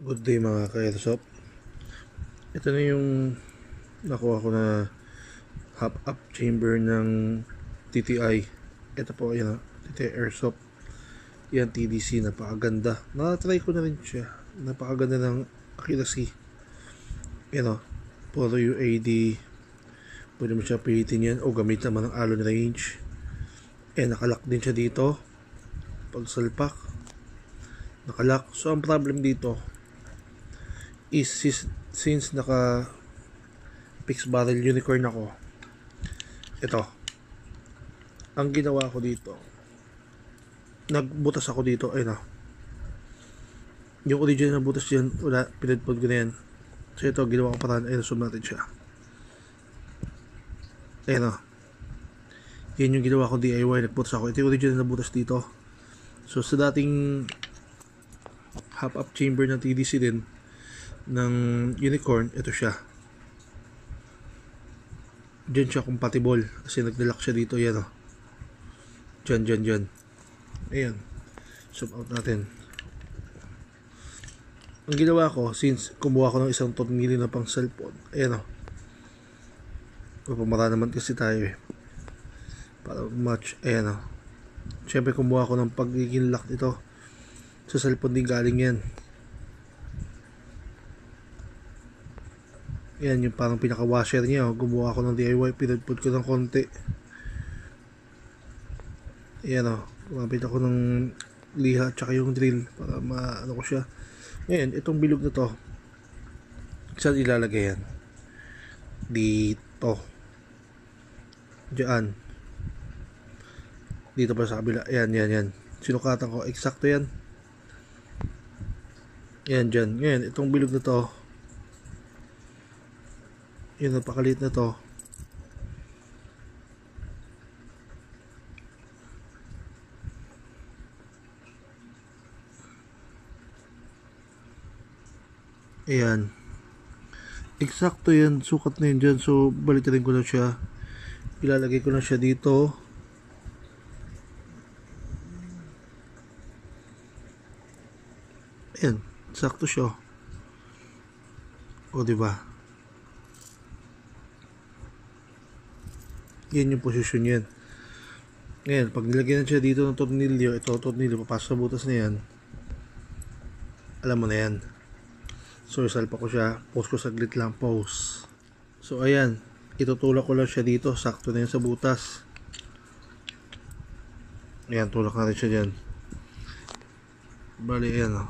Good day mga ka-airsoft. Ito na yung nakuha ko na hop-up chamber ng TTI. Ito po yan, TTI Airsoft. Yan TDC, napakaganda. Nakatry ko na rin siya. Napakaganda ng accuracy. Yan o, puro UAD. Pwede mo siya pilitin yan o gamit naman ng Allen range. Nakalock din siya dito. Pag salpak, nakalock. So ang problem dito is since naka fixed barrel unicorn ako, ito ang ginawa ko dito, nagbutas ako dito. Ayun o, yung original na butas dyan, wala, pinadpod ko na yan. So ito, ginawa ko paraan. Ayun, zoom natin siya. Ayun o, yan yung ginawa ko DIY, nagbutas ako. Ito yung original na butas dito. So sa dating hop-up chamber ng TDC din ng unicorn, ito siya, dyan siya compatible kasi nagdalock siya dito. Yan o, dyan. Ayan, zoom out natin. Ang ginawa ko, since kumuha ko ng isang tornilyo na pang cellphone, ayan o, pumara naman kasi tayo para match. Ayan o, syempre kumuha ko ng pagiging lock dito sa cellphone din galing yan. Yan yung parang pinaka washer niya. Gumawa ko ng DIY, pinagput ko ng konti. Yan o, gumamit ako ng liha at saka yung drill para maano ko siya. Ngayon, itong bilog na to, saan ilalagay yan? Dito, dyan, dito pa sa kabila. Yan, sinukatan ko, eksakto yan. Yan dyan. Ngayon, itong bilog na to, yun, napakaliit na to. Ayan, eksakto yan, sukat na yun dyan. So balikin ko na siya, ilalagay ko na siya dito. Ayan, sakto siya. O diba, yan yung posisyon yan. Ngayon, pag nilagyan na siya dito ng tornilyo, ito tornilyo, papasok sa butas na yan, alam mo na yan. So isalpa ko siya, post ko saglit lang, pause. So ayan, itutulak ko lang siya dito, sakto na yan sa butas. Ayan, tulak natin siya dyan. Bali, ayan o,